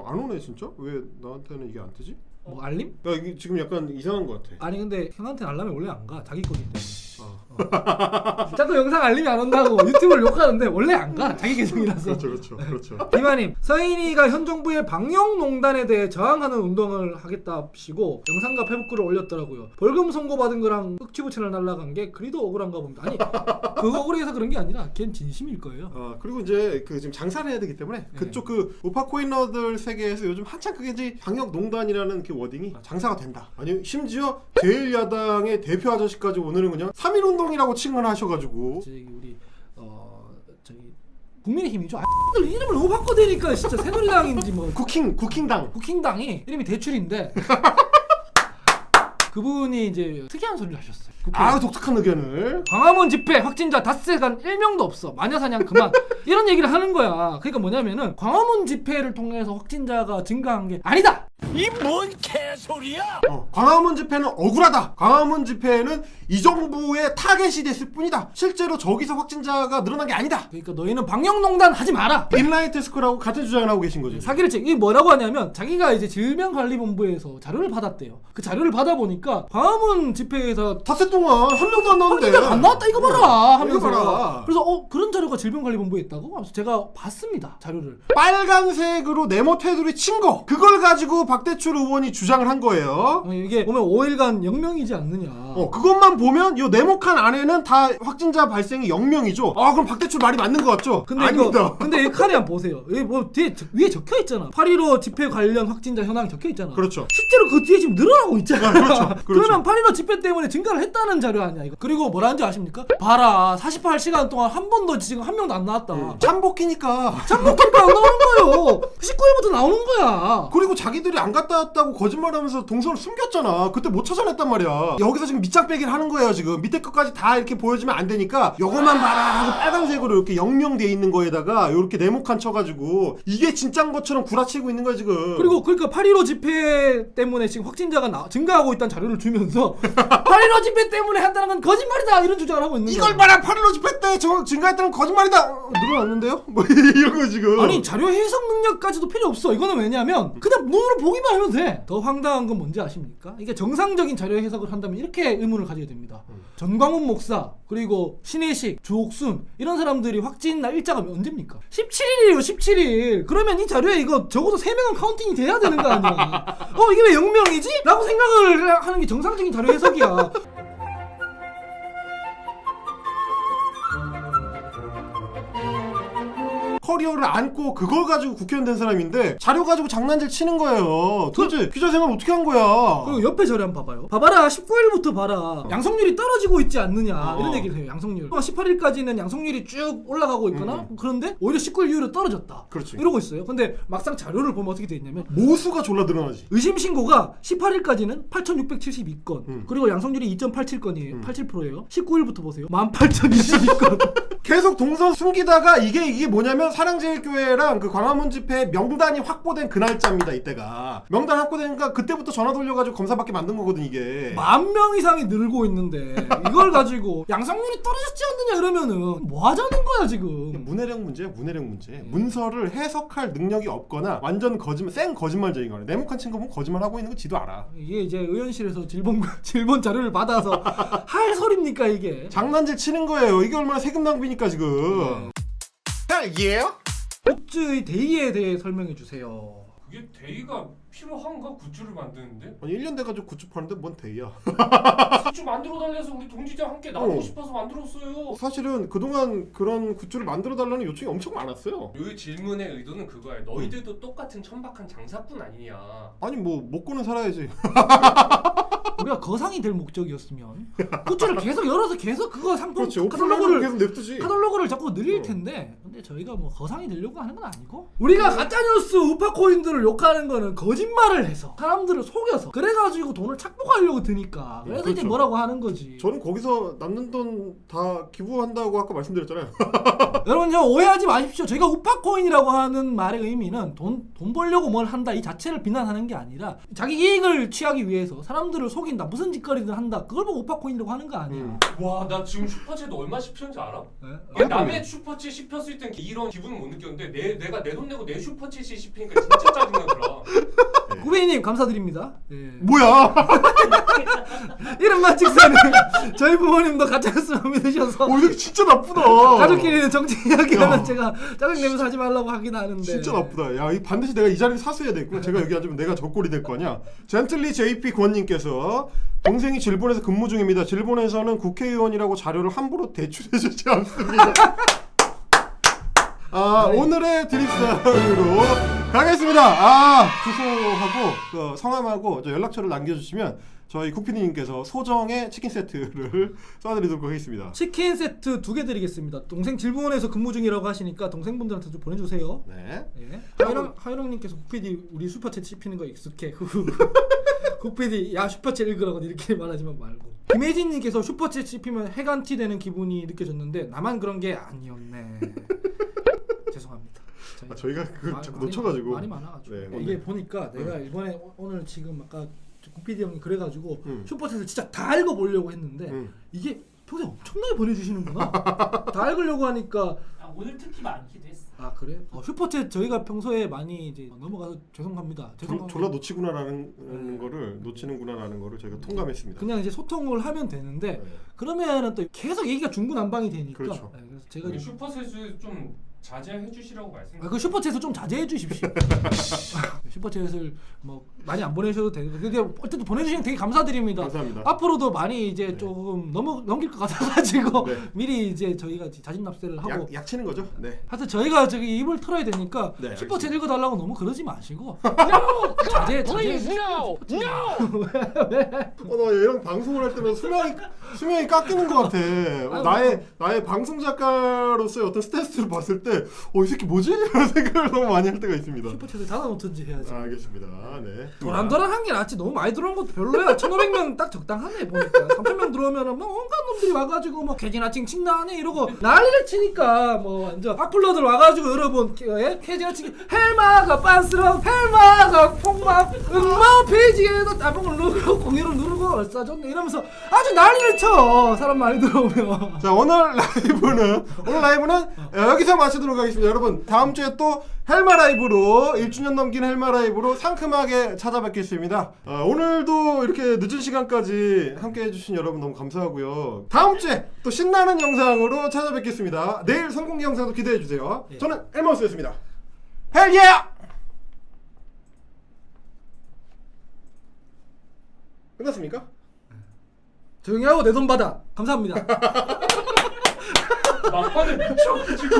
안 오네 진짜? 왜 나한테는 이게 안 뜨지? 뭐 알림? 야 이게 지금 약간 이상한 것 같아. 아니 근데 형한테 알람이 원래 안 가. 자기 거기 때문에. 자꾸 영상 알림이 안 온다고 유튜브를 욕하는데 원래 안 가. 자기 계정이라서. 그렇죠. 김아님, 서인이가 현 정부의 방역농단에 대해 저항하는 운동을 하겠다시고 영상과 페북글을 올렸더라고요. 벌금 선고받은 거랑 흑튜브 채널 날라간 게 그리도 억울한가 봅니다. 아니 그거 억울해서 그런 게 아니라 걔는 진심일 거예요. 그리고 이제 그 지금 장사를 해야 되기 때문에 그쪽 그 우파 코인러들 세계에서 요즘 한창 그게 이제 방역농단이라는 그 워딩이 장사가 된다. 아니 심지어 제1야당의 대표 아저씨까지 오늘은 그냥 3.1운동이라고 칭언하셔가지고 저기 우리 저기 국민의힘이죠. 아들 이름을 너무 바꿔대니까 진짜 새누리당인지 뭐 쿠킹당이 이름이 대출인데 그분이 이제 특이한 소리를 하셨어요. 독특한 의견을. 광화문 집회 확진자 닷새간 1명도 없어. 마녀사냥 그만. 이런 얘기를 하는 거야. 그러니까 뭐냐면은 광화문 집회를 통해서 확진자가 증가한 게 아니다. 이 뭔 개소리야? 광화문 집회는 억울하다. 광화문 집회는 이 정부의 타겟이 됐을 뿐이다. 실제로 저기서 확진자가 늘어난 게 아니다. 그러니까 너희는 방역농단 하지 마라. 인라이트 스쿨하고 같은 주장을 하고 계신 거죠. 사기를 치. 이게 뭐라고 하냐면 자기가 이제 질병관리본부에서 자료를 받았대요. 그 자료를 받아보니까 광화문 집회에서 닷새 동안 한 명도 안 나왔는데. 확진자가 안 나왔다 이거 봐라 하면서. 이거 봐라. 그래서 그런 자료가 질병관리본부에 있다고? 하면서 제가 봤습니다. 자료를. 빨간색으로 네모 테두리 친 거. 그걸 가지고 박대출 의원이 주장을 한 거예요. 이게 보면 5일간 0명이지 않느냐. 그것만 보면 이 네모칸 안에는 다 확진자 발생이 0명이죠. 그럼 박대출 말이 맞는 것 같죠? 근데 아닙니다. 근데 이 칼이 한번 보세요. 여기 뭐 뒤에 위에 적혀 있잖아. 8.15 집회 관련 확진자 현황 적혀 있잖아. 그렇죠. 실제로 그 뒤에 지금 늘어나고 있잖아. 그렇죠. 그러면 8.15 집회 때문에 증가를 했다는 자료 아니야 이거. 그리고 뭐라는지 아십니까? 봐라 48시간 동안 한 번도 지금 한 명도 안 나왔다. 참복기니까 안 나오는 거예요. 19일부터 나오는 거야. 그리고 자기들이 안 갔다 왔다고 거짓말하면서 동선을 숨겼잖아. 그때 못 찾아냈단 말이야. 여기서 지금 밑장 빼기를 하는 거예요. 지금 밑에 것까지 다 이렇게 보여주면 안 되니까 요거만 봐라 하고 빨간색으로 이렇게 영명돼 있는 거에다가 이렇게 네모칸 쳐가지고 이게 진짜인 것처럼 구라치고 있는 거야 지금. 그리고 그러니까 8.15 집회 때문에 지금 확진자가 증가하고 있다는 자료를 주면서 8.15 집회 때문에 한다는 건 거짓말이다 이런 주장을 하고 있는 거야. 이걸 봐라 8.15 집회 때 증가했다는 거짓말이다. 늘어났는데요? 뭐 이런 거 지금. 아니 자료 해석 능력까지도 필요 없어. 이거는 왜냐면 그냥 눈으로 보기만 하면 돼. 더 황당한 건 뭔지 아십니까? 이게 정상적인 자료 해석을 한다면 이렇게 의문을 가지게 됩니다. 전광훈 목사 그리고 신혜식, 주옥순 이런 사람들이 확진 날 일자가 언제입니까? 17일이에요 17일. 그러면 이 자료에 이거 적어도 3명은 카운팅이 돼야 되는 거 아니야. 이게 왜 0명이지? 라고 생각을 하는 게 정상적인 자료 해석이야. 커리어를 안고 그걸 가지고 국회의원 된 사람인데 자료 가지고 장난질 치는 거예요. 도대체 기자 생활 어떻게 한 거야? 그리고 옆에 자료 한번 봐봐요. 봐봐라 19일부터 봐라. 양성률이 떨어지고 있지 않느냐 이런 얘기를 해요. 양성률 18일까지는 양성률이 쭉 올라가고 있거나 그런데 오히려 19일 이후로 떨어졌다. 그렇지. 이러고 있어요. 근데 막상 자료를 보면 어떻게 돼 있냐면 모수가 졸라 늘어나지. 의심 신고가 18일까지는 8,672건 그리고 양성률이 2.87건이에요. 87%예요. 19일부터 보세요. 18,022건. 계속 동선 숨기다가 이게 뭐냐면 사랑제일교회랑 그 광화문 집회 명단이 확보된 그 날짜입니다. 이때가 명단 확보되니까 그때부터 전화 돌려가지고 검사받게 만든 거거든 이게. 10,000명 이상이 늘고 있는데 이걸 가지고 양성률이 떨어졌지 않느냐 이러면은 뭐 하자는 거야 지금. 문해력 문제야 문해력 문제. 문서를 해석할 능력이 없거나 완전 거짓말 생 거짓말쟁인 거네. 네모칸 친 거 보면 거짓말 하고 있는 거 지도 알아. 이게 이제 의원실에서 질본 자료를 받아서 할 소리입니까 이게? 장난질 치는 거예요. 이게 얼마나 세금 낭비니까 지금. 예? 굿즈의 대의에 대해 설명해 주세요. 그게 데이가 필요한가? 굿즈를 만드는데? 아니 1년 돼가지고 굿즈 파는데 뭔 데이야. 굿즈 만들어 달래서 우리 동지랑 함께 나누고 싶어서 만들었어요. 사실은 그동안 그런 굿즈를 만들어 달라는 요청이 엄청 많았어요. 이 질문의 의도는 그거야. 너희들도 똑같은 천박한 장사꾼 아니냐. 아니 뭐 먹고는 살아야지. 우리가 거상이 될 목적이었으면 굿즈를 계속 열어서 계속 그거 상품 그렇지. 오픈러그를 계속 냅두지. 카탈로그를 자꾸 늘릴 텐데 근데 저희가 뭐 거상이 되려고 하는 건 아니고 우리가 가짜뉴스 우파코인들을 욕하는 거는 거짓말을 해서 사람들을 속여서 그래가지고 돈을 착복하려고 드니까 그래서 그렇죠. 이제 뭐라고 하는 거지. 저는 거기서 남는 돈 다 기부한다고 아까 말씀드렸잖아요. 여러분 오해하지 마십시오. 저희가 우파코인이라고 하는 말의 의미는 돈 벌려고 뭘 한다 이 자체를 비난하는 게 아니라 자기 이익을 취하기 위해서 사람들을 속인다 무슨 짓거리든 한다 그걸 보고 우파코인이라고 하는 거 아니야. 와, 나 지금 슈퍼챗 얼마 씹혔는지 알아? 네? 남의 슈퍼챗 씹혔을 때는 이런 기분은 못 느꼈는데 내가 내 돈 내고 내 슈퍼챗이 씹히니까 진짜 짜증나더라. 구베이님 감사드립니다. 예. 뭐야? 이름만 직선에 저희 부모님도 가짜뉴스만 믿으셔서 이거 진짜 나쁘다. 가족끼리는 정치 이야기하면 야. 제가 짜증내면서 하지 말라고 하긴 하는데 진짜 나쁘다. 야, 이 반드시 내가 이 자리를 사수해야 되겠구나. 제가 여기 앉으면 내가 저 꼴이 될 거 아니야. 젠틀리 JP 권님께서 동생이 질본에서 근무 중입니다. 질본에서는 국회의원이라고 자료를 함부로 대출해주지 않습니다. 오늘의 드립사항으로 가겠습니다. 주소하고 성함하고 연락처를 남겨주시면 저희 국피디님께서 소정의 치킨 세트를 쏴드리도록 하겠습니다. 치킨 세트 2개 드리겠습니다. 동생 질본에서 근무 중이라고 하시니까 동생분들한테 좀 보내주세요. 네. 예. 하이랑님께서 국PD 우리 슈퍼챗 씹히는 거 익숙해. 국PD 야 슈퍼챗 읽으라고 이렇게 말하지만 말고. 김혜진님께서 슈퍼챗 씹히면 해간티 되는 기분이 느껴졌는데 나만 그런 게 아니었네. 죄송합니다. 저희가 그걸 자꾸 놓쳐가지고 말이 많아가지고 네, 이게 오늘. 보니까 내가 이번에 오늘 지금 아까 국PD 형이 그래가지고 슈퍼챗을 진짜 다 읽어보려고 했는데 이게 평소에 엄청나게 보내주시는구나. 다 읽으려고 하니까 오늘 특히 많기도 했어. 아 그래? 슈퍼챗 저희가 평소에 많이 이제 넘어가서 죄송합니다. 졸라 놓치구나라는 거를 놓치는구나라는 거를 저희가 통감했습니다. 그냥 이제 소통을 하면 되는데 네. 그러면은 또 계속 얘기가 중구난방이 되니까. 그렇죠. 네, 그래서 제가 슈퍼셋을 좀 자제해 주시라고 말씀. 그 슈퍼챗을 좀 자제해 주십시오. 슈퍼챗을 뭐 많이 안 보내셔도 되고 근데 어쨌든 보내주시면 되게 감사드립니다. 감사합니다. 앞으로도 많이 이제 조금 넘길 것 같아가지고 네. 미리 이제 저희가 자진 납세를 하고. 약 치는 거죠? 네. 하여튼 저희가 저기 입을 털어야 되니까 네, 슈퍼챗 읽어달라고 너무 그러지 마시고 그냥 자제. No! No! 나 얘랑 방송을 할 때마다 수명이 깎이는 것 같아. 나의 방송 작가로서의 어떤 스탠스를 봤을 때, 이 새끼 뭐지? 이런 생각을 너무 많이 할 때가 있습니다. 슈퍼챗을 닫아놓든지 해야지. 알겠습니다. 네. 도란도란한 게 낫지. 너무 많이 들어온 것도 별로야. 1,500명 딱 적당하네 보니까. 3,000명 들어오면은 뭐 온갖 놈들이 와가지고 뭐 캐지나 칭칭나네 이러고 난리를 치니까 뭐 완전 악플러들 와가지고 여러분 캐지나 칭 헬마가 빤스런 헬마가 폭막 응마 페이지에도 따봉을 누르고 공유를 누르고 얼싸졌네 이러면서 아주 난리를 쳐. 사람 많이 들어오면. 자, 오늘 라이브는 여기서 마치도록 하겠습니다. 여러분, 다음 주에 또 헬마 라이브로 1주년 넘긴 헬마 라이브로 상큼하게 찾아뵙겠습니다. 오늘도 이렇게 늦은 시간까지 함께 해주신 여러분 너무 감사하고요. 다음 주에 또 신나는 영상으로 찾아뵙겠습니다. 내일 성공개 영상도 기대해주세요. 예. 저는 헬마우스였습니다. 헬예! 끝났습니까? 조용히 하고 내 돈 받아. 감사합니다. 막판에 미쳐가지고.